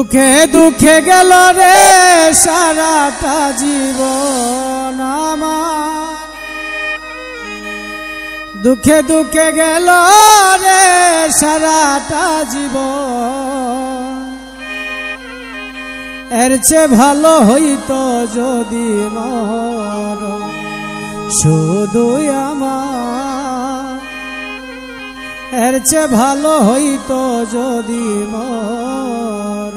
দুঃখে দুঃখে গেল রে সারাটা জীবন আমার, দুঃখে দুঃখে গেল রে সারাটা জীবন। এর চেয়ে ভালো হইতো যদি মর শুধু আমার, এর চেয়ে ভালো হইতো যদি মর।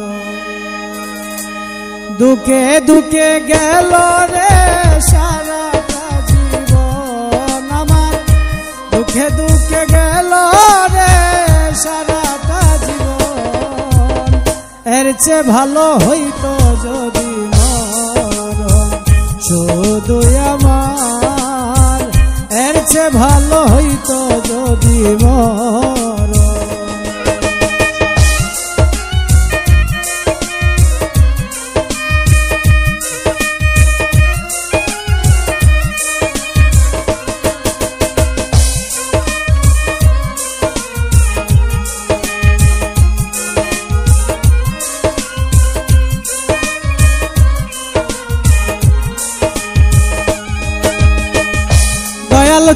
দুঃখে দুঃখে গেল রে সারাটা জীবন আমার, দুঃখে দুঃখে গেল রে সারাটা জীবন। এর চেয়ে ভালো হইতো যদি মর শুধু আমার, এর চেয়ে ভালো হইতো যদি মর।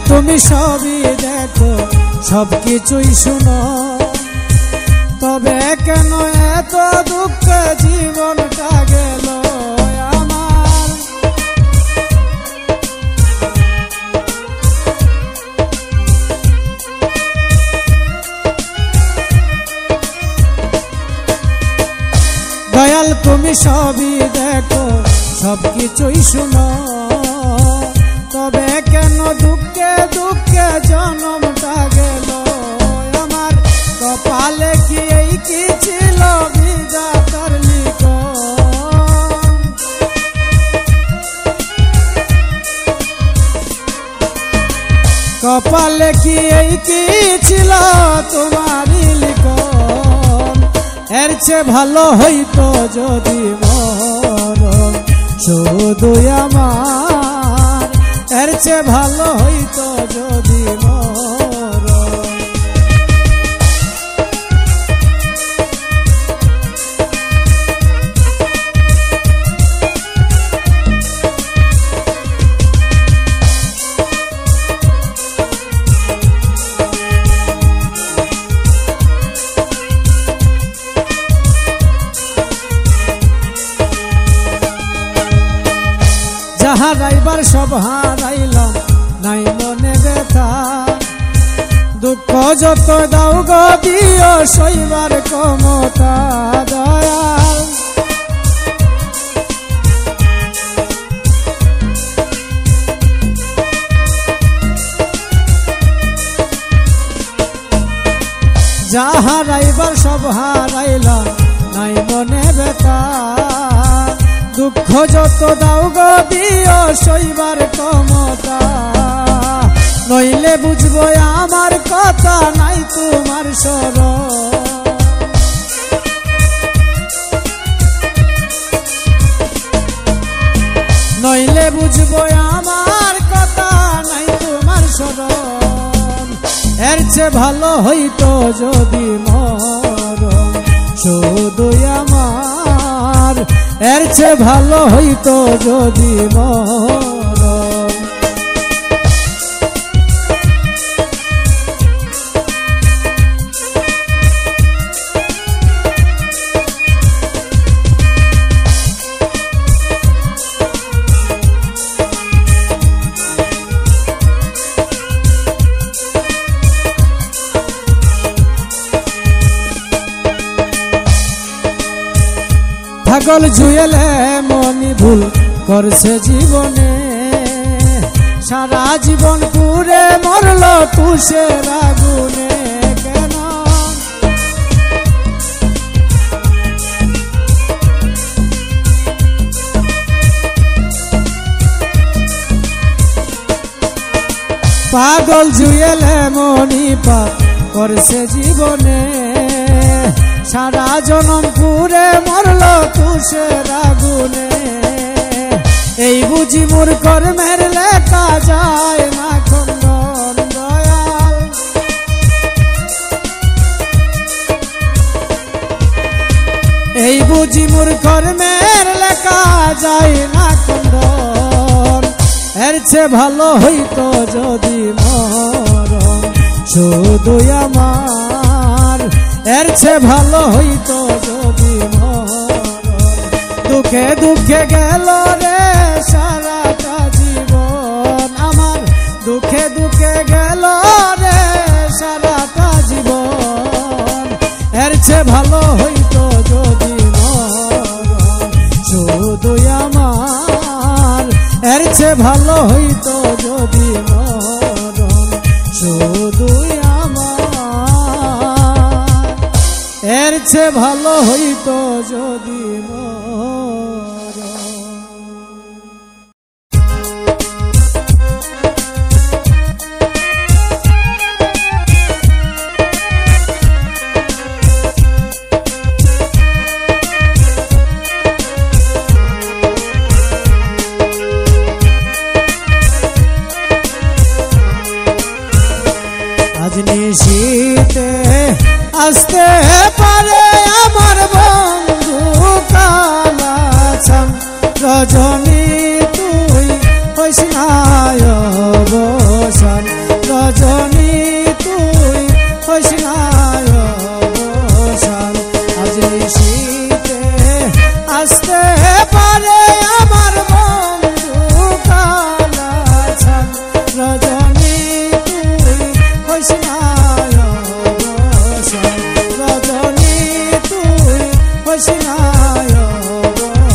তুমি সবই দেখো সবকিছুই শুনো, তবে কেন এত দুঃখে জীবনটা গেল আমার। দয়াল তুমি সবই দেখো সবকিছুই শুনো, তবে কেন দুঃখে দুঃখে জন্মটা গেল আমার। কপালে কি এই কি ছিল বিধাতার লিখন, কপালে কি এই কি ছিল তোমারই লিখন। এর চেয়ে ভালো হইতো যদি মর শুধু আমার, এর চেয়ে ভালো হইতো যদি মর। হারাইবার সব হারাইলাম নাই মনে ব্যথা, দুঃখ যত দাও গো দিও সইবার ক্ষমতা দয়াল। যা হারাইবার সব হারাইলাম নাই মনে ব্যথা, দুঃখ যত দাও গো দিও সইবার ক্ষমতা। নইলে বুঝবো আমার কথা নাই তোমার শরণ, নইলে বুঝবো আমার কথা নাই তোমার শরণ। এর চেয়ে ভালো হইতো যদি মর শুধু আমার, এর চেয়ে ভালো হইতো যদি মর। পাগল জুয়েলে মনি ভুল করছে জীবনে, সারা জীবন পুরে মরল তুষের আগুনে কেন। পাগল জুয়েলে মনি পাপ করছে জীবনে, সারা জনম পুরে মরল তুষের আগুনে। এই বুঝি মোর কর্মের লেখা যায় না খণ্ডন দয়াল। এই এই বুঝি মোর কর্মের লেখা যায় না খণ্ডন। এর চেয়ে ভালো হইতো যদি মরণ শুধুই আমার, এর চেয়ে ভালো হইতো যদি মরণ। দুঃখে দুঃখে গেল রে সারাটা জীবন আমার, দুঃখে দুঃখে গেল রে সারাটা জীবন। এর চেয়ে ভালো হইতো যদি মরণ শুধুই আমার, এর চেয়ে ভালো হইতো যদি মরণ শুধুই আমার, এর চেয়ে ভালো হইতো যদি মরণ। আজ নিশীতে আসতে পারে আমার বন্ধু কালাচান, রজনী তুই হইস না অবসান, রজনী তুই হইস না অবসান। আজ নিশীতে আসতে পারে আমার বন্ধু কালাচান, রজনী তুই হইস না অবসান, রজনী তুই হইস না অবসান।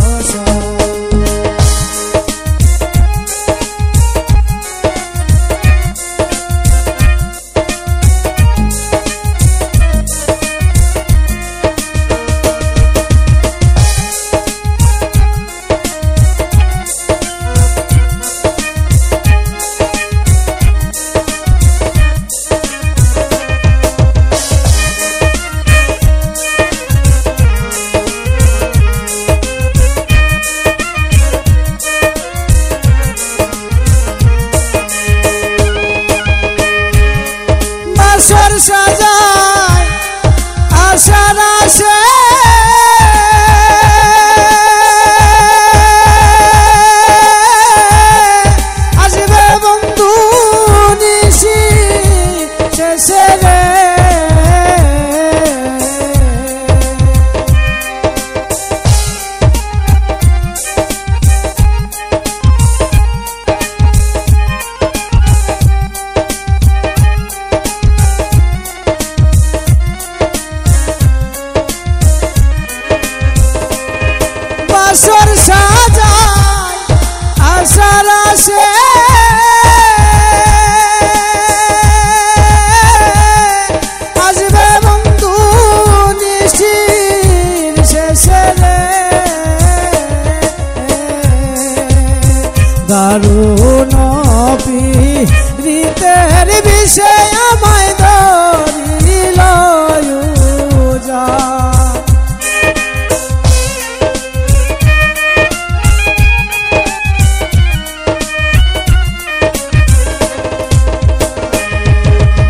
সাজায় আশার আশে আসবে বন্ধু নিশি শেষে রে, বাসর সাজায় আশার আশে আসবে বন্ধু নিশির শেষে রে, দারুণ পীড়িতের বিষয় আমায় ধরিল যা,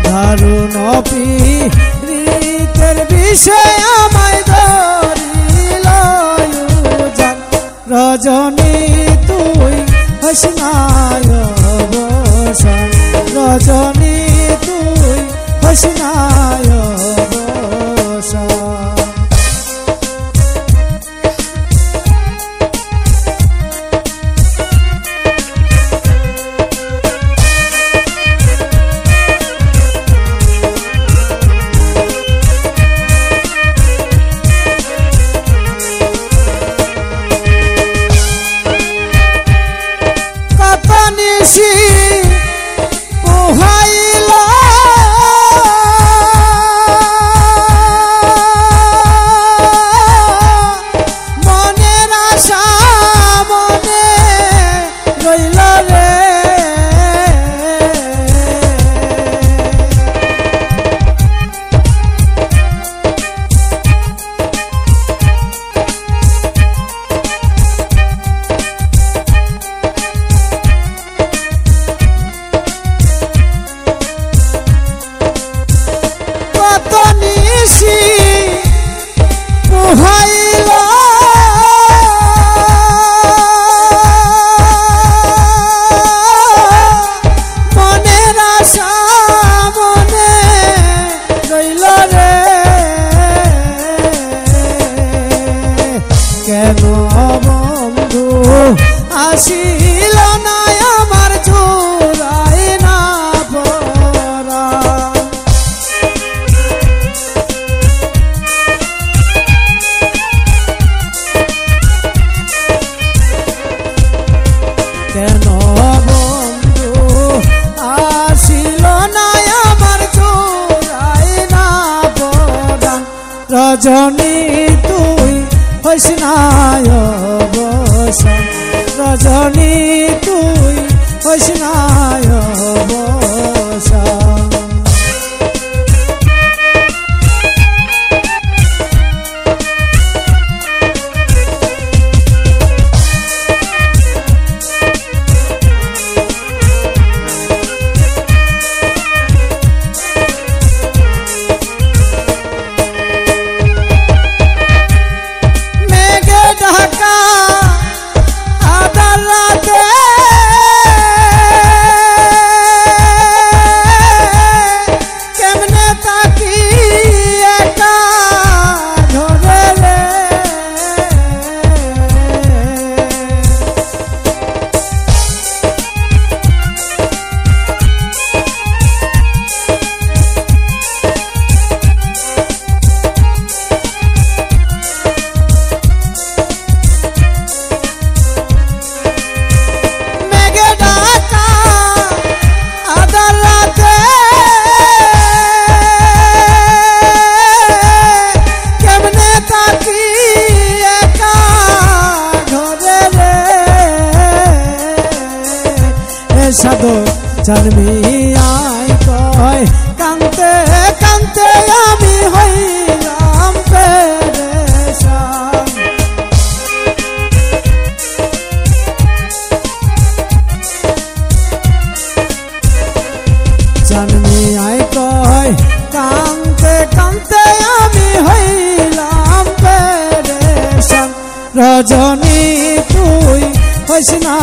দারুণ পীড়িতের বিষয় আমায় ধরিল জান, রজনী তুই হইস না অবসান, রজনী তুই হইস না অবসান। কত আসিল না আমার জোড়ায় না পরা কেন বন্ধু আসিল না আমার জোড়ায় না পরা রজনী তুই হইস না অবসান রজনী তুই হইস না অবসান সাধো জানবি আই কয় কান্তে কান্তে আমি হইলাম পেরেশান জানবি আই কয় কান্তে কান্তে আমি হইলাম পেরেশান রজনী তুই হইস না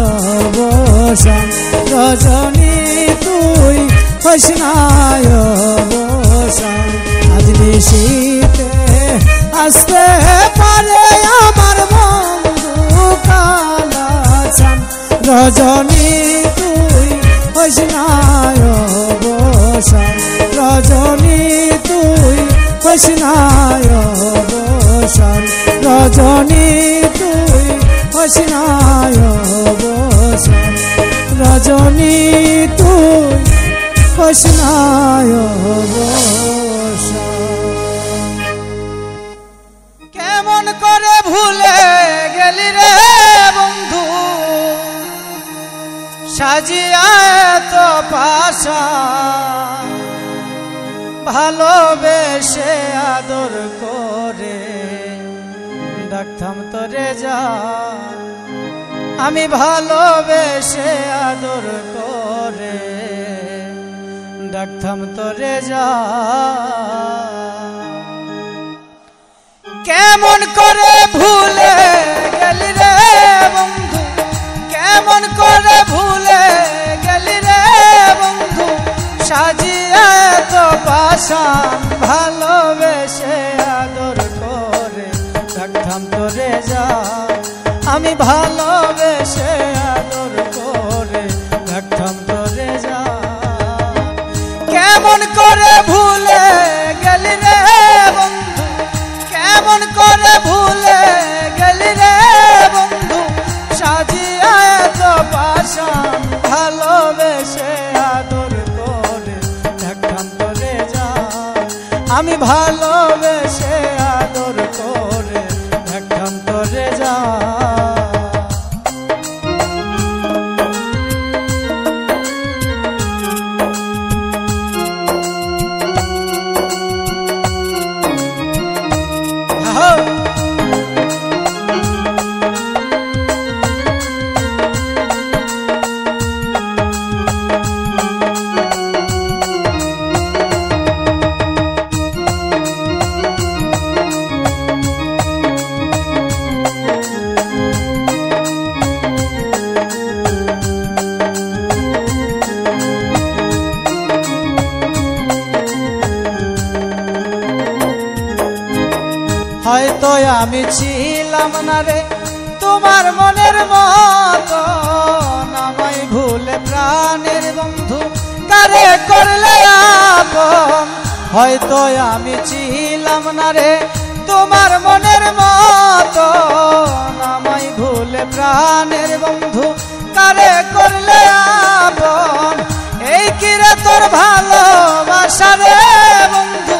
অবসান রজনী তুই হইস না অবসান আজ নিশীতে আসতে পারে আমার বন্ধু কালাচান রজনী তুই হইস না অবসান রজনী তুই হইস না অবসান রজনী তুই হইস না অবসান রজনী তুই হইস না অবসান কেমন করে ভুলে গেলি রে বন্ধু সাজিয়া তো পাশা ভালোবেসে আদর করে ডাকতাম তোরে যা আমি ভালোবেসে আদর করে ডাকতাম তোরে যা কেমন করে ভুলে গেলি রে বন্ধু কেমন করে ভুলে গেলি রে বন্ধু সাজিয়া তো পাশান ভালোবেসে আদর করে ডাকতাম তোরে যা আমি ভালোবেসে আদর করে ডাকতাম তোরে যা কেমন করে ভুলে গেলি রে বন্ধু কেমন করে ভুলে গেলি রে বন্ধু সাজিয়া তো পাশান ভালোবেসে আদর করে ডাকতাম তোরে যা আমি ভালোবেসে আদর করে ডাকতাম তোরে যা হয়তো আমি ছিলাম না রে তোমার মনের মতো নামাই ভুলে প্রাণের বন্ধু কারে করলে আপন হয়তো আমি ছিলাম না রে তোমার মনের মতো নামাই ভুলে প্রাণের বন্ধু কারে করলে আপন এই কিরে তোর ভালোবাসা রে বন্ধু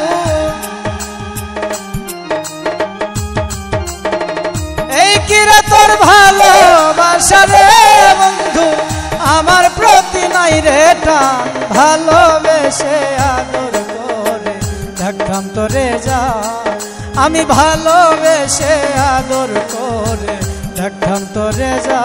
এই কিরে তোর ভালোবাসা রে বন্ধু আমার প্রতি নাই রে টান ভালোবেসে আদর করে থাকতাম তোরে যা আমি ভালোবেসে আদর করে থাকতাম তোরে যা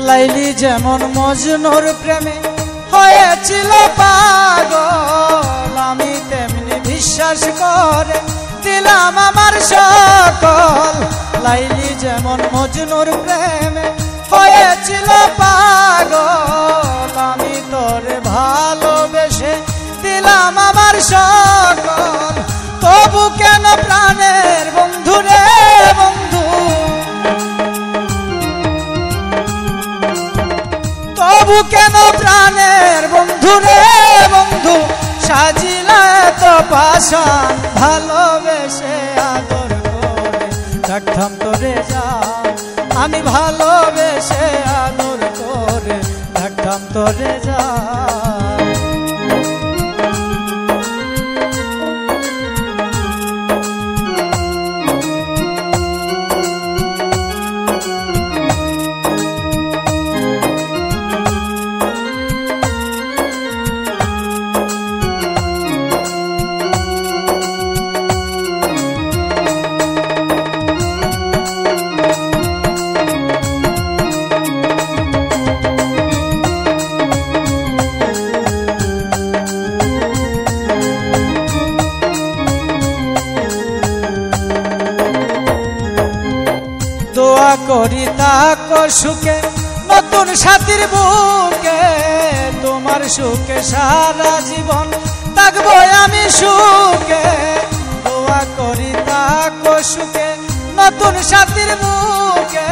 লাইলি যেমন মজনুর প্রেমে হয়েছিল পাগল আমি তেমনি বিশ্বাস করে দিলাম আমার সকল লাইলি যেমন মজনুর প্রেমে হয়েছিল পাগল আমি তোরে ভালোবেসে দিলাম আমার সকল তবু কেন প্রাণের বন্ধু রে বন্ধু তবু কেন প্রাণের বন্ধু রে বন্ধু সাজিলা তো পাশান ভালোবেসে আদর করে থাকতাম তোরে যা আমি ভালোবেসে আদর করে থাকতাম তোরে যা দোয়া করি তাকো সুখে নতুন সাথীর বুকে তোমার সুখে সারা জীবন থাকবো আমি সুখে দোয়া করি তাকো সুখে নতুন সাথীর বুকে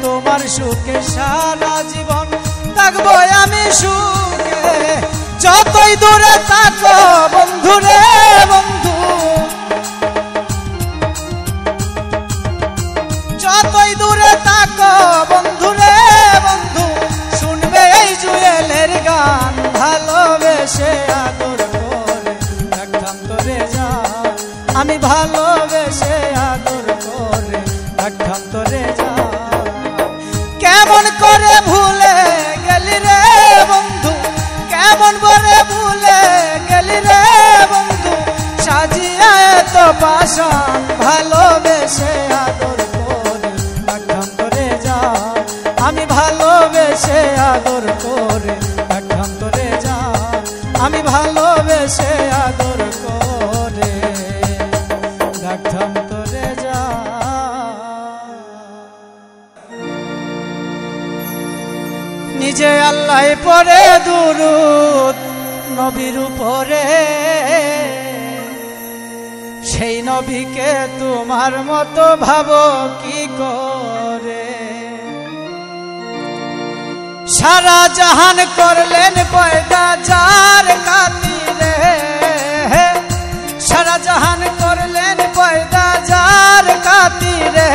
তোমার সুখে সারা জীবন থাকবো আমি সুখে যতই দূরে থাকো বন্ধু রে বন্ধু যতই দূরে থাকো বন্ধু রে বন্ধু শুনবে এই জুয়েলের গান ভালোবেসে আদর করে থাকতাম তোরে যা আমি ভালোবেসে আদর করে থাকতাম তোরে যা কেমন করে ভুলে গেলি রে বন্ধু কেমন করে ভুলে গেলি রে বন্ধু সাজিয়া তো পাশান ভালোবেসে আদর আমি ভালোবেসে আদর করে থাকতাম তোরে যা আমি ভালোবেসে আদর করে থাকতাম তোরে যা নিজে আল্লাহ পড়ে দুরূদ নবীর উপরে সেই নবীকে তোমার মতো ভাবো কি করে সারা জাহান করলেন পয়দা যার খাতিরে সারা জাহান করলেন পয়দা যার খাতিরে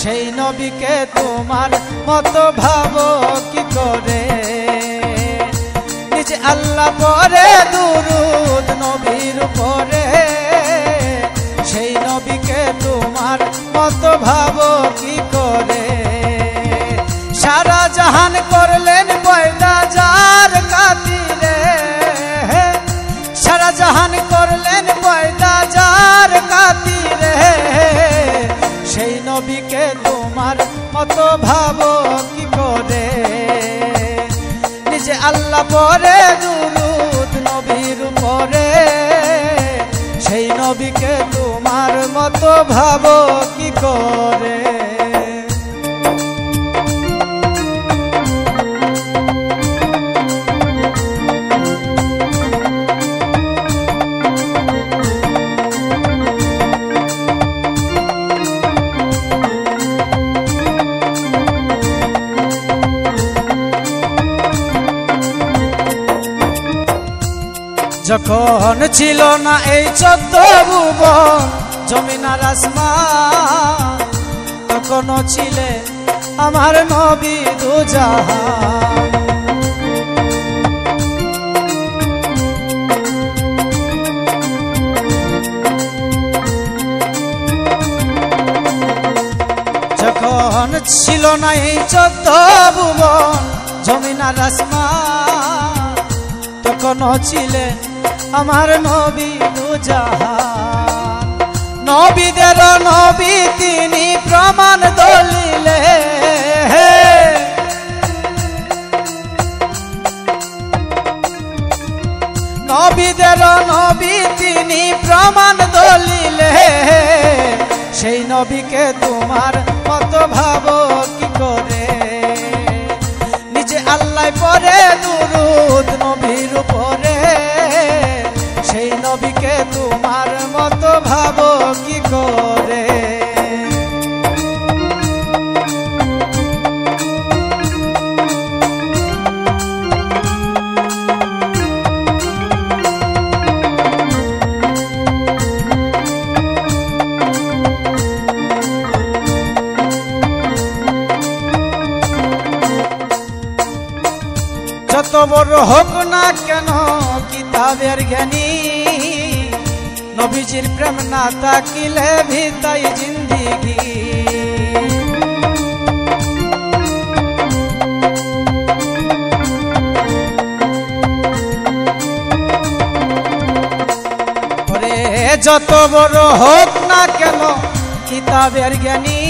সেই নবীকে তোমার মতো ভাবো কি করে নিজে আল্লাহ পড়ে দুরূদ নবীর উপরে সেই নবীকে তোমার মতো ভাবো কি করে সারা জাহান করলেন পয়দা যার খাতিরে সারা জাহান করলেন পয়দা যার খাতিরে সেই নবীকে তোমার মতো ভাবো কি করে নিজে আল্লাহ পড়ে দুরূদ সেই নবীকে তোমার মতো ভাবো কি করে। যখন ছিল না এই 14 ভুবন জমিন আর আসমান, তখনও ছিলে আমার নবী দুজাহান। যখন ছিল না এই 14 ভুবন জমিন আর আসমান, তখনও ছিলেন আমার নবী দুজাহান। নবীদের নবী তিনি প্রমাণ দলিলে, নবীদের নবী তিনি প্রমাণ দলিলে। সেই নবীকে তোমার মতো ভাবো কি করে। নিজে আল্লাহ পড়ে দুরূদ নবীর উপরে, সেই নবীকে তোমার মতো ভাবো কি করে। যত বড় হোক না কেন কিতাবের জ্ঞানী, নবীজির প্রেম না তাকিলে ভিতাই জিন্দিগি। ওরে যত বড় হোক না কেন কিতাবের জ্ঞানী,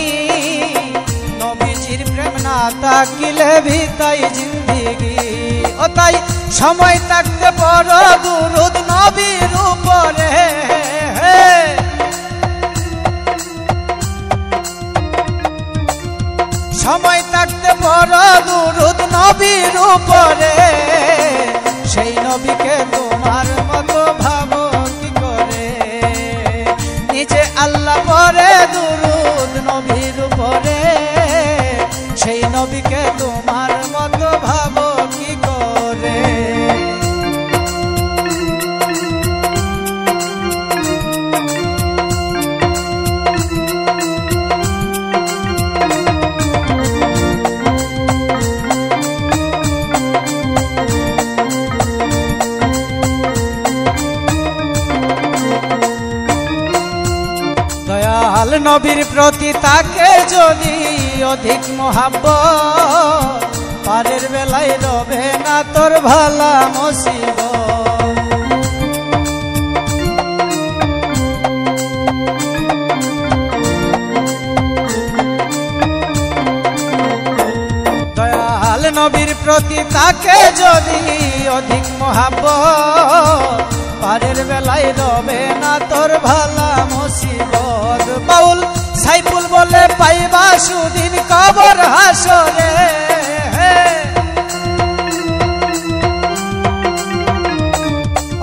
নবীজির প্রেম না তাকিলে ভিতাই জিন্দিগি। ও তাই সময় থাকতে পড়ো দুরূদ নবীর উপরে, সময় থাকতে পড়ো দুরূদ নবীর উপরে। সেই নবীকে তোমার মতো ভাবো কি করে। নিজে আল্লাহ পড়ে দুরূদ নবীর উপরে, সেই নবীকে তোমার মতো ভাবো কি করে। দয়াল নবীর প্রতি তাকে যদি অধিক মহাব্বত, পারের বেলায় রবে না তোর ভালা মুসিবত। দয়াল নবীর প্রতি তাকে যদি অধিক মহাব্বত, পারের বেলায় রবে না তোর ভালা মুসিবত। বাউল সাইফুল বলে পাইবা সুদিন কবর হাসরে,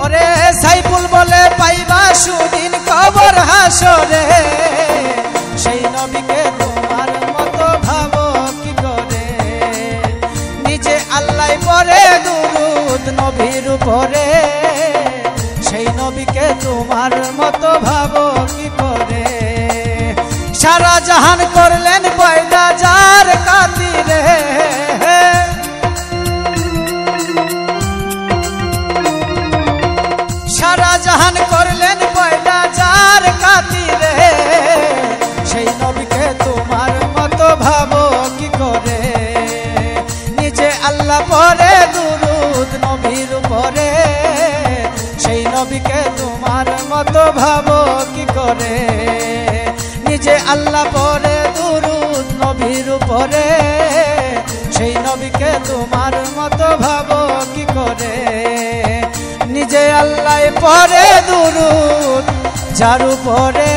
ওরে সাইফুল বলে পাইবা সুদিন কবর হাসরে। সেই নবীকে তোমার মতো ভাবো কি করে। নিজে আল্লাহ পড়ে দুরূদ নবীর উপরে, সেই নবীকে তোমার মতো ভাবো কি করে। সারা জাহান করলেন পয়দা যার খাতিরে, সারা জাহান করলেন পয়দা যার খাতিরে। সেই নবীকে তোমার মতো ভাবো কি করে। নিজে আল্লাহ পড়ে দুরূদ নবীর উপরে, সেই নবীকে তোমার মতো ভাবো কি করে। নিজে আল্লাহ পড়ে দুরূদ নবীর উপরে, সেই নবীকে তোমার মতো ভাবো কি করে। নিজে আল্লাহ পড়ে দুরূদ যার উপরে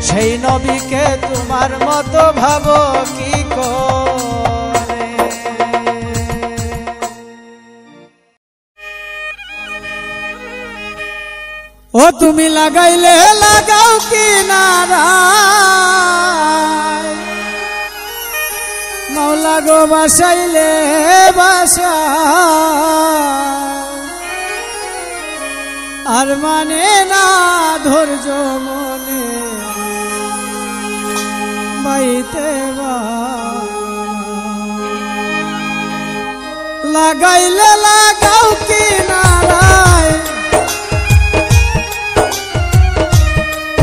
সেই নবীকে তোমার মতো ভাবো কি করে। ও তুমি লাগাইলে লাগাও কিনারা মাওলা গো বাসাইলে বাসা আর মানে না ধৈর্য মনে বাইতে লাগাইলে লাগাও কিনারায়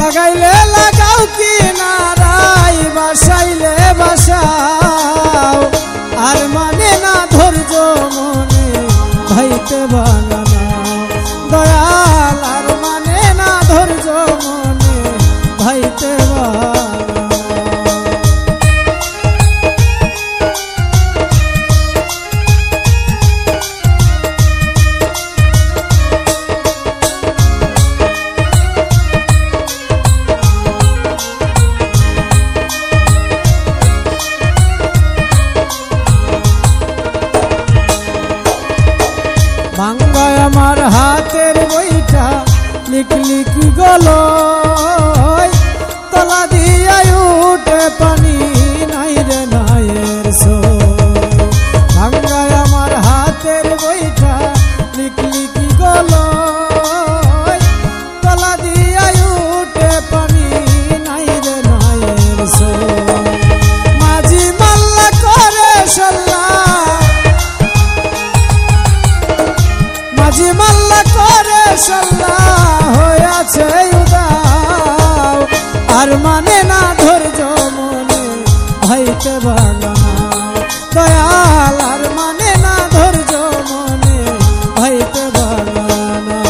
লাগাইলে লাগাও কিনারায় বাসাইলে বাসাও আর মানে না ধৈর্য মনে ভাইতে বাগানা দয়াল আর মানে না ধৈর্য মনে ভাইতে বাগানা। ভাঙ্গায় আমার হাতের বইটা লিখ লিখ গলো তলা দিয়া উঠে পানি নাই রে নায়ের সো। ভাঙ্গায় আমার হাতের বইটা লিখ লিখ গলো তলা দিয়া উঠে পানি নাই রে নায়ের সো। মাঝি মাল্লা করে সল্লা মাঝি মাল্লা করে সল্লা হয়েছে উদাও আর মানে না ধৈর্য মনে ভাইতে বাগানা দয়াল আর মানে না ধৈর্য মনে ভাইতে বাগানা।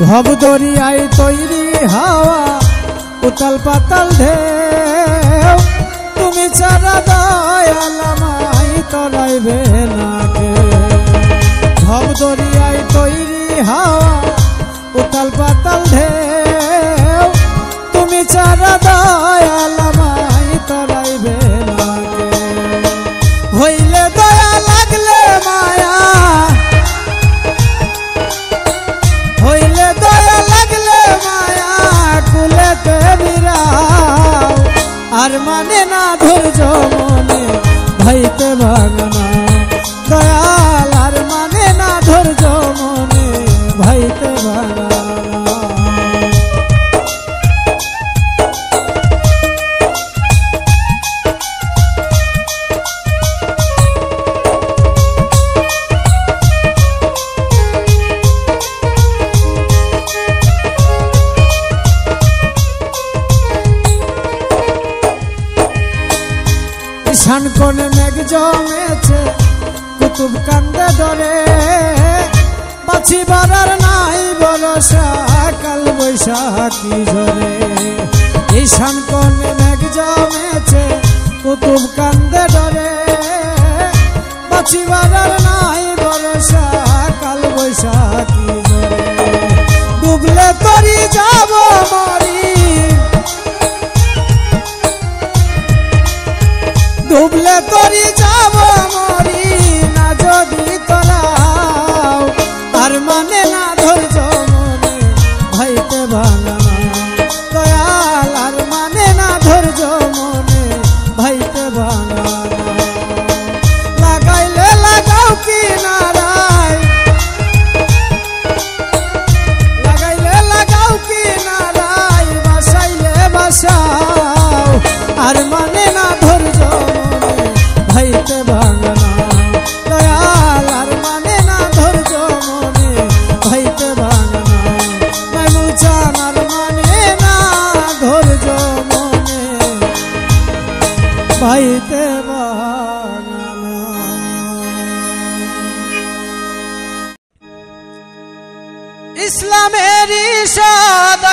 ভব দরিয়ায় তৈরি হাওয়া উতাল পাতাল ঢেউ তুমি ছাড়া দয়াল আমায় তরাইবে না কেউ। ভব দরিয়ায় তৈরি হাওয়া উতাল পাতাল ঢেউ তুমি ছাড়া দয়াল আমায় তরাইবে না কেউ। হইলে দয়া লাগলে মায়া হইলে দয়া লাগলে মায়া কুলেতে বিরাও আর মানে না ধৈর্য মনে ভাইতে বাগানা দয়াল আর মানে না ধৈর্য মনে ভাইতে বাগানা। ঈশান কোণে মেঘ জমেছে কুতুব কান্দে ডরে বাছি বাড়ার নাই ভরসা কাল বৈশাখী ঝরে। ঈশান কোণে মেঘ জমেছে কুতুব কান্দে ডরে বাছি বাড়ার নাই ভরসা কাল বৈশাখী ঝরে। ডুবলে তরি যাব মরি ডুবলে তরি যাব মরি না যদি তরাও আর মানে না ধৈর্য মনে ভাইতে বাগানা দয়াল আর মানে না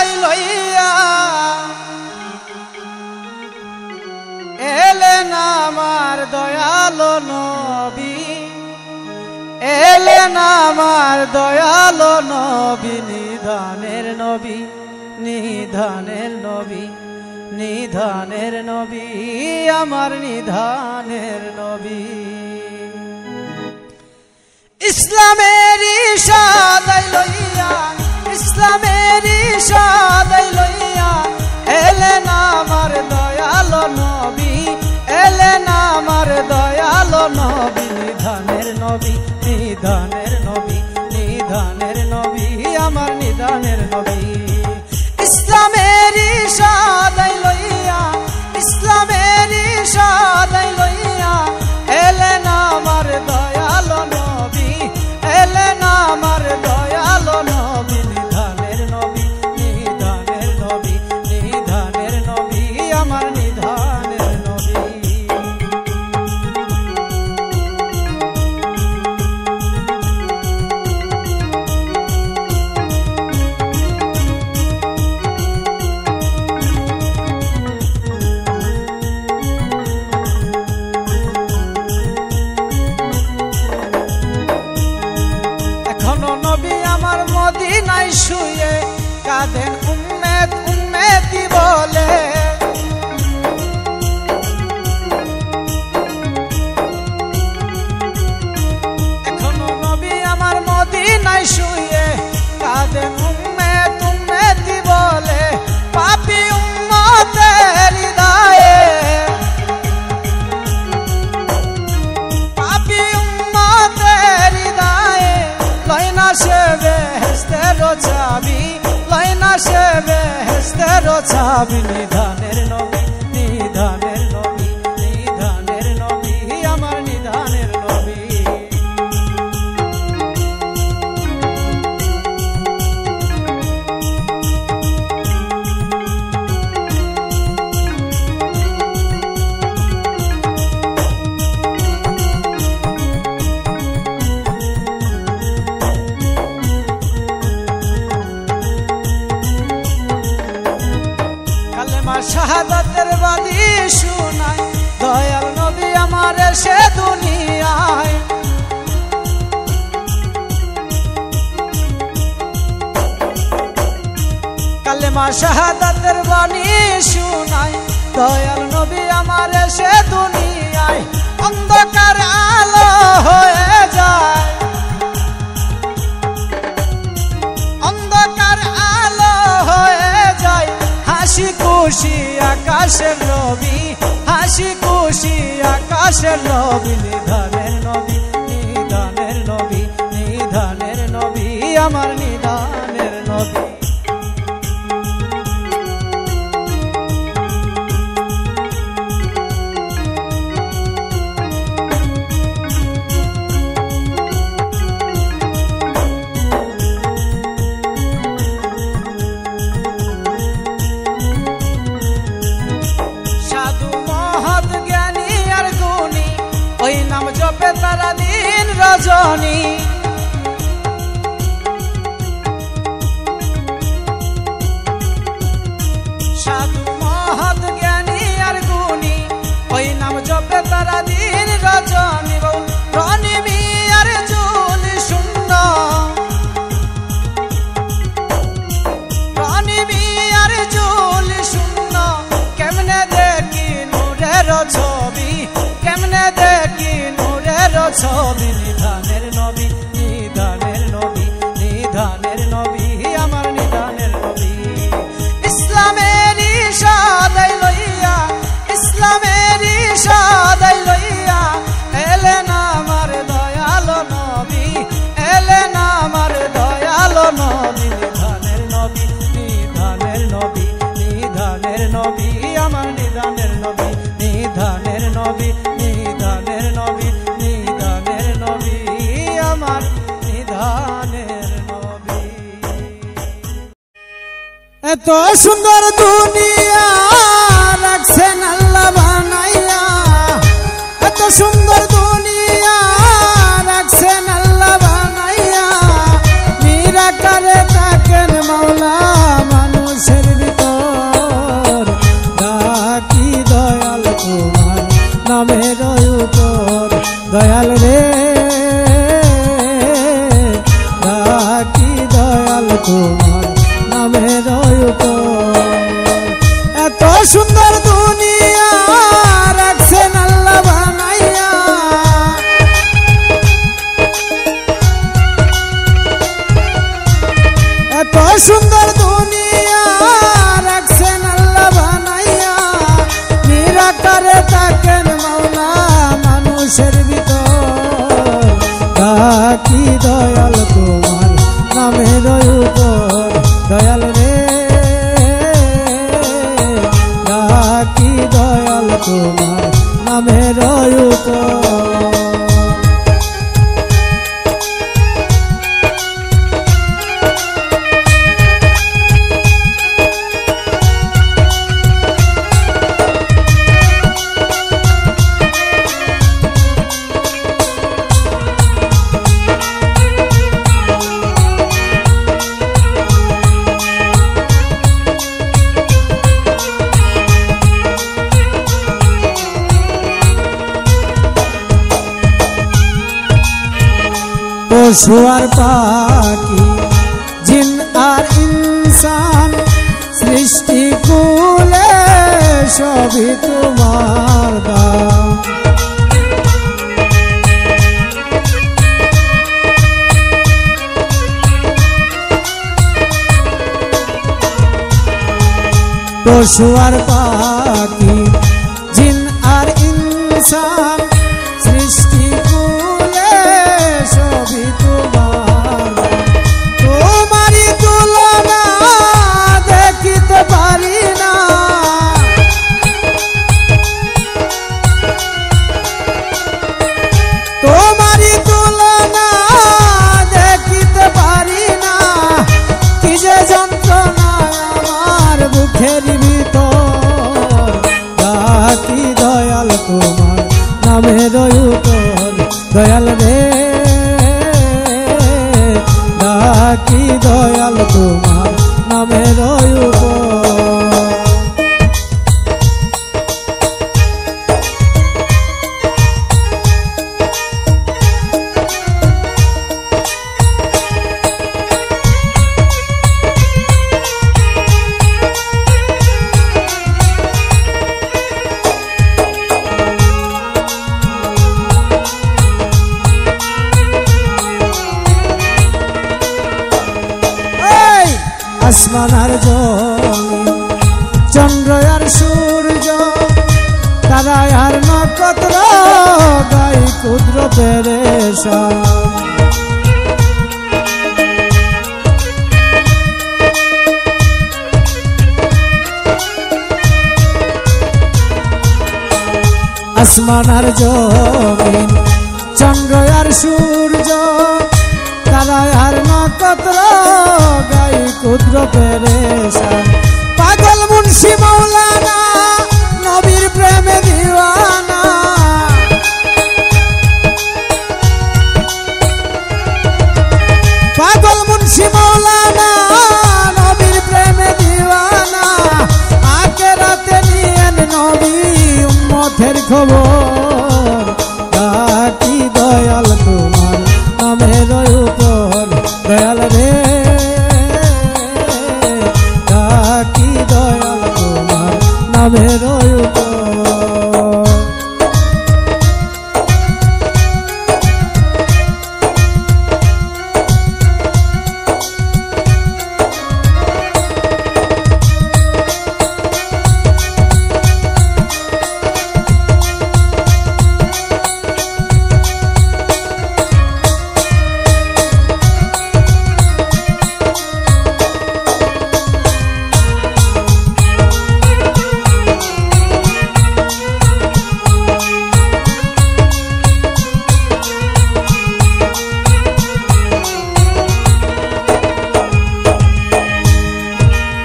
বিদায় লইয়া এলেন আমার দয়ালো নবী, এলেন আমার দয়ালো নবী, নিধানের নবী, নিধানের নবী, নিধানের নবী, আমার নিধানের নবী। ইসলামের ইশারায় লইয়া, ইসলামের ইশারায় লইয়া এলেন আমার দয়ালো নবী, এলেন আমার দয়ালো নবী, নিধানের নবী, নিধানের নবী, নিধানের নবী, আমার নিধানের নবী। ইসলামের ইশারায় লইয়া, ইসলামের ইশারায় লইয়া এলেন আমার দয়ালো নবী, এলেন আমার দয়ালো নবী, নিধানের নবী, নিধানের নবী, নিধানের নবী, আমার নিধানের নবী। মদিনায় শুয়ে কাঁদেন উম্মেত উম্মেতি বলে, এখনো নবী আমার মদিনায় শুয়ে কাঁদেন উম্মেত উম্মেতি বলে, পাপী উম্মতের হৃদয়ে, পাপী উম্মতের হৃদয়ে লয় না সে বেহেশতের চাবি, লয় না সে বেহেশতের চাবি, নিধানের নবী, নিধানের নবী, নিধানের নবী, আমার নিধানের নবী। শাহাদাতের বাদী শুনায় দয়াল নবী আমার এসে দুনিয়ায়, কালেমা শাহাদাতের বাণী শুনায় দয়াল নবী আমার এসে দুনিয়ায়, অন্ধকার আলো হয়ে যায়, অন্ধকার আলো হয়ে যায়, হাসি খুশি আকাশের নবী, হাসি খুশি আকাশের নবী, নিধানের নবী, নিধানের নবী, নিধানের নবী, আমার নিধানের নবী। ওই নাম জপে তারা দিন রজনী, সাধু মহৎ জ্ঞানী আর গুণী, ওই নাম জপে তারা দিন রজনী, রনি মিয়ার চুল শূন্য, রনি মিয়ার চুল শূন্য, কেমনে দেখি নূরের ছবি, কেমনে দেখি নূরের ছবি, নিধানের নবী, নিধানের নবী, নিধানের নবী, আমার নিধানের নবী। ইসলামের ইশারায় লইয়া, ইসলামের ইশারায় লইয়া এলেন আমার দয়ালো নবী, এলেন আমার দয়ালো নবী, নিধানের নবী, নিধানের নবী, নিধানের নবী, আমার নিধানের নবী, নিধানের নবী, নিধানের নবী, নিধানের নবী, আমার নিধানের নবী। এত সুন্দর দুনিয়া রাখছেন আল্লাহ বানাইয়া, এত সুন্দর দুনিয়া রাখছেন আল্লাহ বানাইয়া, নিরাকারে থাকেন মাওলা মানুষ নামের উপর দয়াল রে ডাকি দয়াল তোমার নামের উপর। এত সুন্দর দুনিয়া রাখছেন আল্লাহ বানাইয়া, এত সুন্দর দুনিয়া রাখছেন আল্লাহ বানাইয়া, নিরাকারে থাকেন মাওলা মানুষের ভিতর। ডাকি দয়াল তোমার নামের উপর দয়াল রে ডাকি দয়াল তোমার নামের উপর। পশু আর পাখি জিন আর ইনসান সৃষ্টি কুলে সবই তোমার দান। পশু আর পাখি জিন আর ইনসান সৃষ্টি কুলে সবই তোমার। তোমারই তুলনা দেখিতে পারি না, তোমারই তুলনা দেখিতে পারি না। কি যে যন্ত্রণা আমার বুকের ভিতর, ডাকি দয়াল তোমার নামের উপর দয়াল রে ডাকি দয়াল তোমার নামের উপর। আসমান আর জমিন চন্দ্র আর সূর্য তারা আর নক্ষত্র গাই ক্ষুদ্র পেরেশান। আসমান আর জমিন চন্দ্র আর সূর্য তারা আর নক্ষত্র গাই ক্ষুদ্র পেরেশান। পাগল মুন্সি মৌলানা নবীর প্রেমে দিওয়ানা, পাগল মুন্সি মৌলানা নবীর প্রেমে দিওয়ানা। আখেরাতে নিয়েন নবী উম্মতের খবর, ডাকি দয়াল তোমার নামের উপর দয়াল রে ডাকি দয়াল তোমার নামের উপর।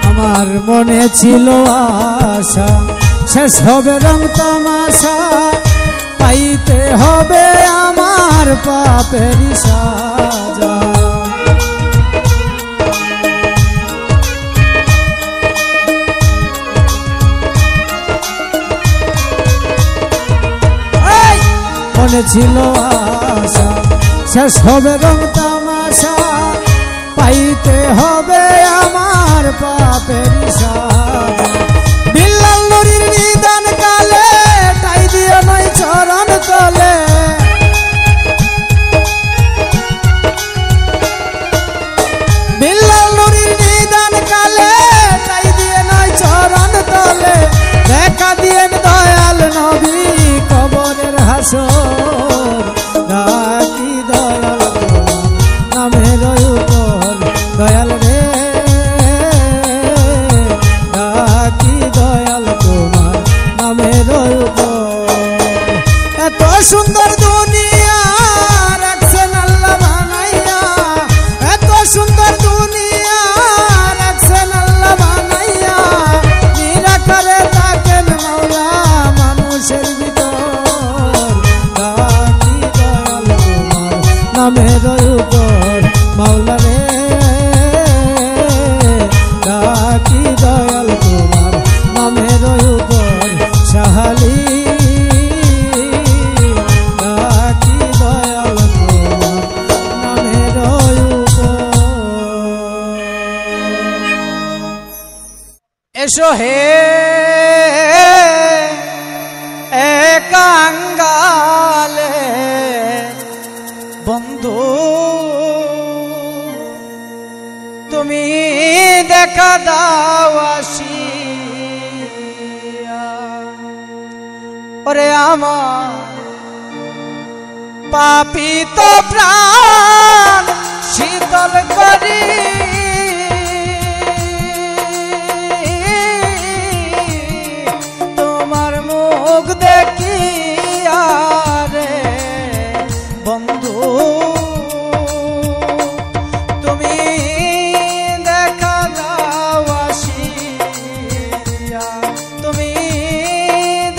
আমার মনে ছিল আশা শেষ হবে রং তামাশা, পাইতে হবে আমার পাপের সাজা। মনে ছিল আশা শেষ হবে রং তামাশা পাইতে হবে আমার পাপের সাজা বিল্লাল নুরির নিদান কালে টাই দিয়ে নয় চরণ তলে বিল্লাল নুরির নিদান কালে টাই দিয়ে নয় চরণ তলে দেখা দিয়েন দয়াল নবী কবরের হাসর ডাকি দয়াল নামের উপর দয়াল রে ডাকি দয়াল তোমার নামের উপর এত সুন্দর দুনিয়া রাখছেন আল্লাহ বানাইয়া এত সুন্দর দুনিয়া রাখছেন আল্লাহ বানাইয়া নিরাকারে থাকেন মাওলা মানুষের ভিতর ডাকি দয়াল তোমার নামের উপর মাওলা রে ডাকি দয়াল তোমার নামের উপর সাহালি ডাকি দয়াল তোমার নামের উপর এসো হে কাঙ্গালে বন্ধু তুমি দেখা দাও আসিয়া ওরে আমার পাপিত প্রাণ শীতল করি তোমার মুখ দেখিয়া রে বন্ধু তুমি দেখা দাও আসিয়া তুমি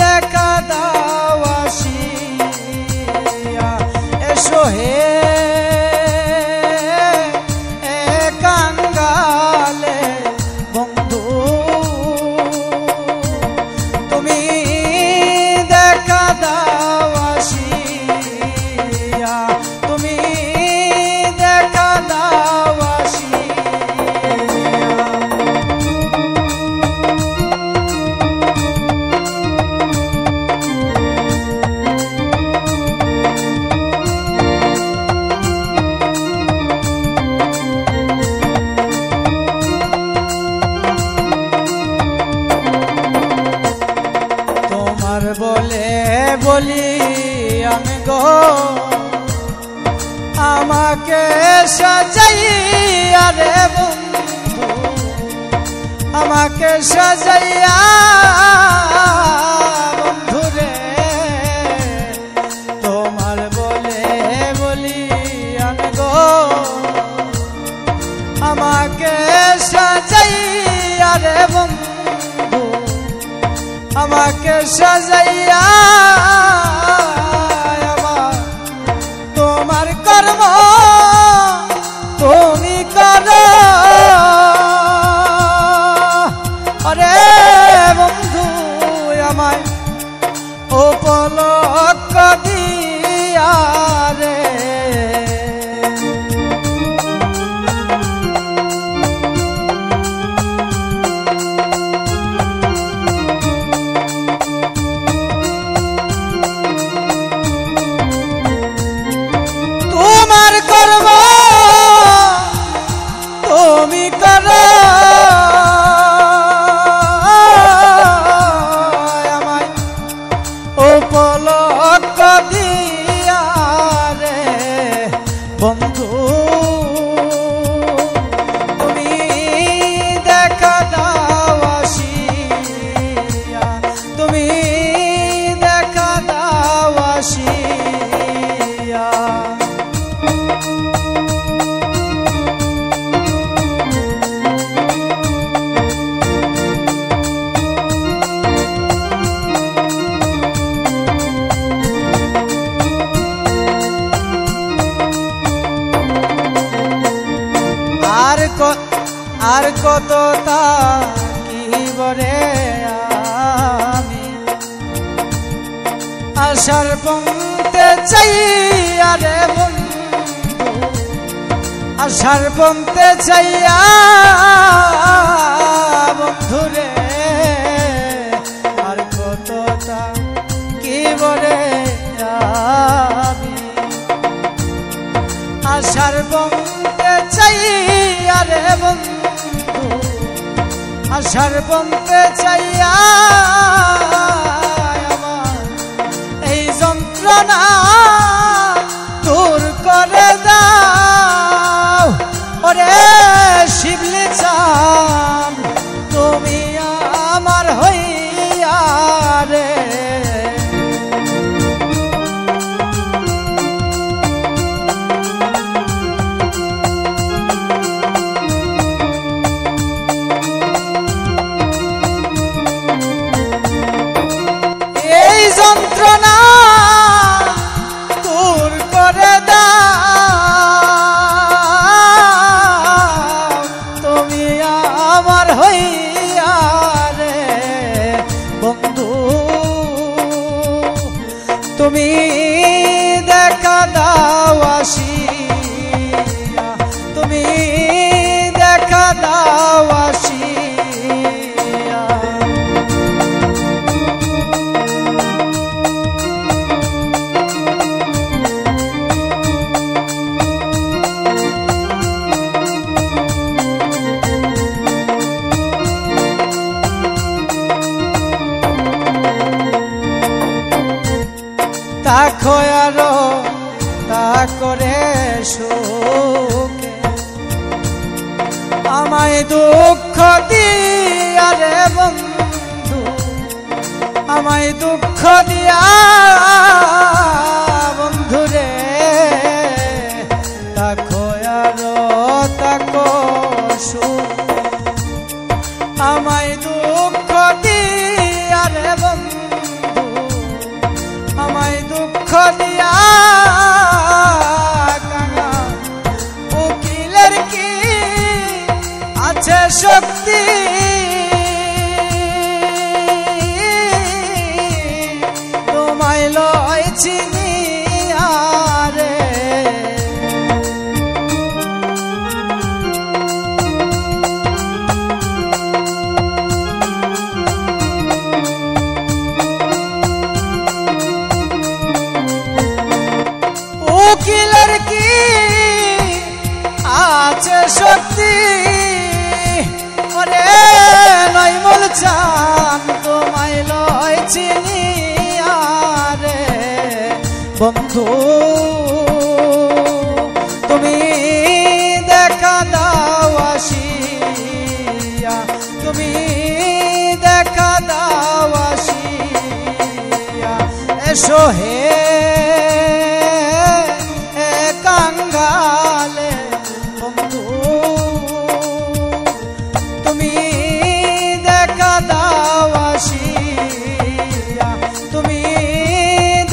দেখা দাও আসিয়া এসো হে কাঙ্গালে বন্ধু তুমি দেখা দাও আসিয়া তুমি দেখা দাও আসিয়া তোমার বলে বলি আমি গো আমাকে সাজাইয়া রে বন্ধু আমাকে সাজাইয়া বন্ধু রে তোমার বলে বলি আমি গো আমাকে সাজাইয়া রে বন্ধু আমাকে সাজাইয়া আমার তোমার কর্ম তুমি করো আরে বন্ধু আমায় উপলক্ষ দিয়া রে তোমার কর্ম তুমি করো আমায় উপলক্ষ দিয়া রে বন্ধু তুমি দেখা দাও আসিয়া তুমি দেখা দাও আসিয়া আর কত তাকিব রে আমি আশার পঙ্ক্তে চাইয়া রে বন্ধু আশার বমতে চাইয়া বন্ধুরে আর কতটা কি বলে আমি আশার বমতে চাইয়া রে বন্ধু আশার বমতে চাইয়া আমার এই যন্ত্রণা দূর করে দাও ওরে শিবলি চান তুমি আমার হইয়া রে এই যন্ত্রণা দূর করে দাও তুমি আমার হইয়া রে বন্ধু তুমি দেখা দাও আসিয়া তুমি দেখা দাও আসিয়া তাকো আরো তাকরে সুখে আমায় দুঃখ দিয়া রে বন্ধু আমায় দুঃখ দিয়া বন্ধুরে তাকো আরো তাকো সুখ আমায় দুঃখ দিয়া রে বন্ধু আমায় দুঃখ দিয়া কাঙা উকিলের কি আছে শক্তি তোমায় লয় চিনিয়া রে উকিলের কি আছে শক্তি ওরে নইমল চান তোমায় লয় চিনিয়া রে বন্ধু তুমি দেখা দাও আসিয়া তুমি দেখা দাও আসিয়া এসো হে কাঙ্গালে বন্ধু তুমি দেখা দাও আসিয়া তুমি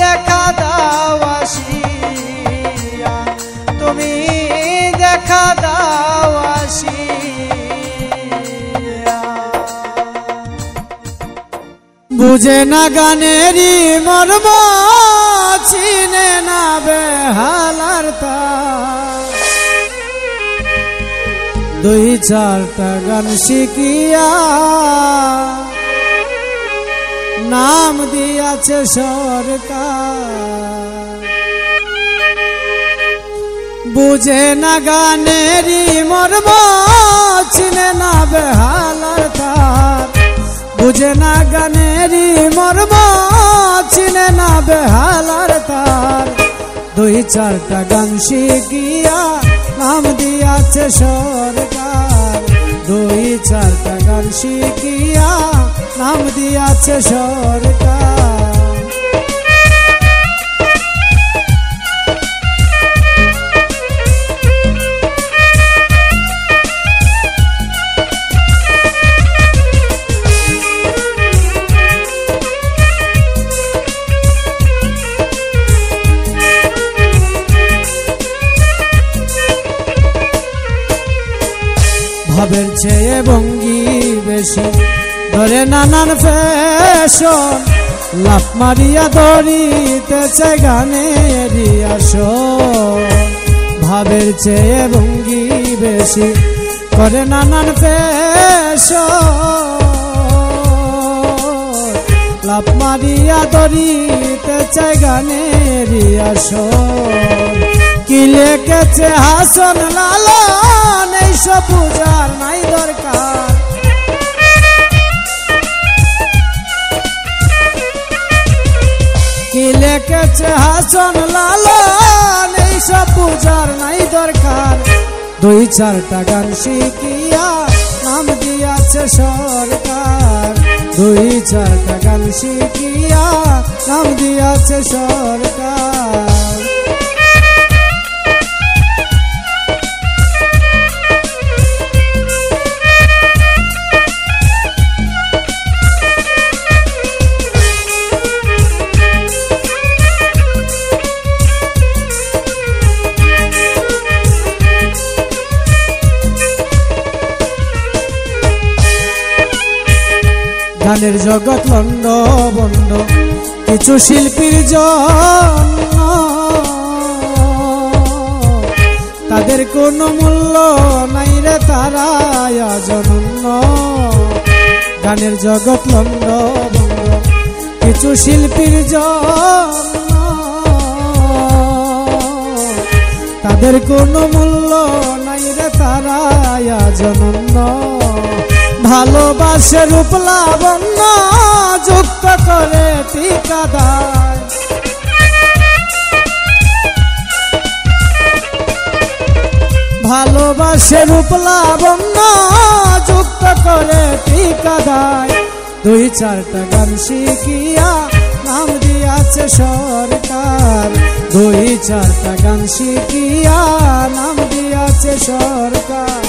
দেখা দাও আসিয়া তুমি দেখা দাও আসিয়া বুঝে না গানেরই মর্ম চিনে না বেহালার তার দুই চারটা গান শিখিয়া নাম দিয়াছে সরকার বুঝে না গানেরই মর্ম চিনে না বেহালার তার বুঝে না গানেরই মর্ম চিনে না বেহালার তার দুই চারটা গান শিখিয়া নাম দিয়াছে সরকার দুই চারটা গান শিখিয়া নাম দিয়াছে সরকার ভাবের চেয়ে ভঙ্গি বেশি ধরে নানান ফ্যাশন লাফ মারিয়া ধরিতেছে গানেরই আসর, ভাবের চেয়ে ভঙ্গি বেশি করে নানান পেশ, লাফ মারিয়া ধরিতেছে গানেরই আসর। কি লিখেছে হাসন লালন এইসব বুঝার নাই দরকার, কি লিখেছে হাসন লালন এইসব বুঝার নাই দরকার। দুই চারটা গান শিখিয়া নাম দিয়াছে সরকার, দুই চারটা গান শিখিয়া নাম দিয়াছে সরকার। গানের জগৎ লন্ড বন্ড কিছু শিল্পীর জন্য, তাদের কোনো মূল্য নাই রে তারা জনন্য। গানের জগৎ লন্ড বন্ড কিছু শিল্পীর জন্য, তাদের কোনো মূল্য নাই রে তারা জনন্য। ভালোবাসে রূপ লাবণ্য যুক্ত করে ঠিকাদার, ভালোবাসে রূপ লাবণ্য যুক্ত করে ঠিকাদার। দুই চারটা গান শিখিয়া নাম দিয়াছে সরকার, দুই চারটা গান শিখিয়া নাম দিয়াছে সরকার।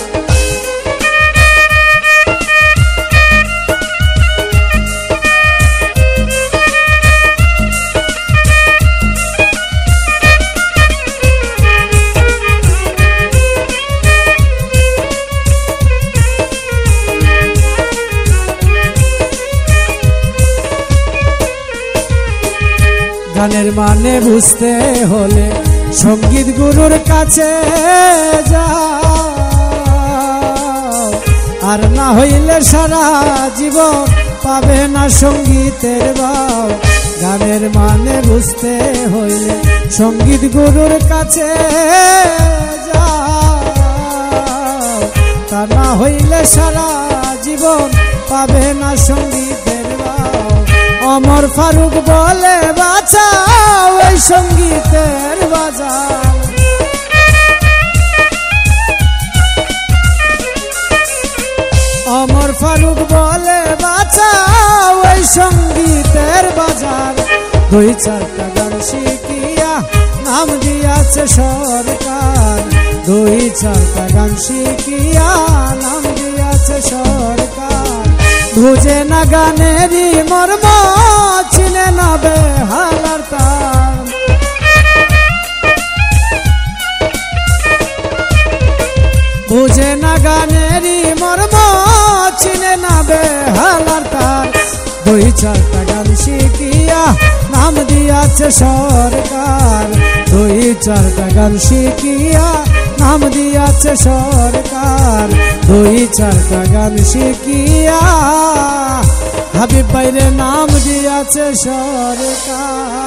গানের মানে বুঝতে হলে সঙ্গীত গুরুর কাছে যাও, আর না হইলে সারা জীবন পাবে না সঙ্গীতের ভাব। গানের মানে বুঝতে হইলে সঙ্গীত গুরুর কাছে যাও, তা না হইলে সারা জীবন পাবে না সঙ্গীতের ভাব। অমর ফারুক বলে বাঁচাও এই সঙ্গীতের বাজার, অমর ফারুক বলে বাঁচাও এই সঙ্গীতের বাজার। দুই চারটা গান শিখিয়া নাম দিয়াছে সরকার, দুই চারটা গান শিখিয়া নাম দিয়াছে সরকার। বুঝে না গানেরই মর্ম চিনে না বেহালার তার, বুঝে না গানেরই মর্ম চিনে না বেহালার তার। দুই চারটা গান শিখিয়া নাম দিয়াছে সরকার, দুই চারটা গান শিখিয়া নাম দিয়াছে সরকার, দুই চারটা গান শিখিয়া হাবিব ভাইরে নাম দিয়াছে সরকার।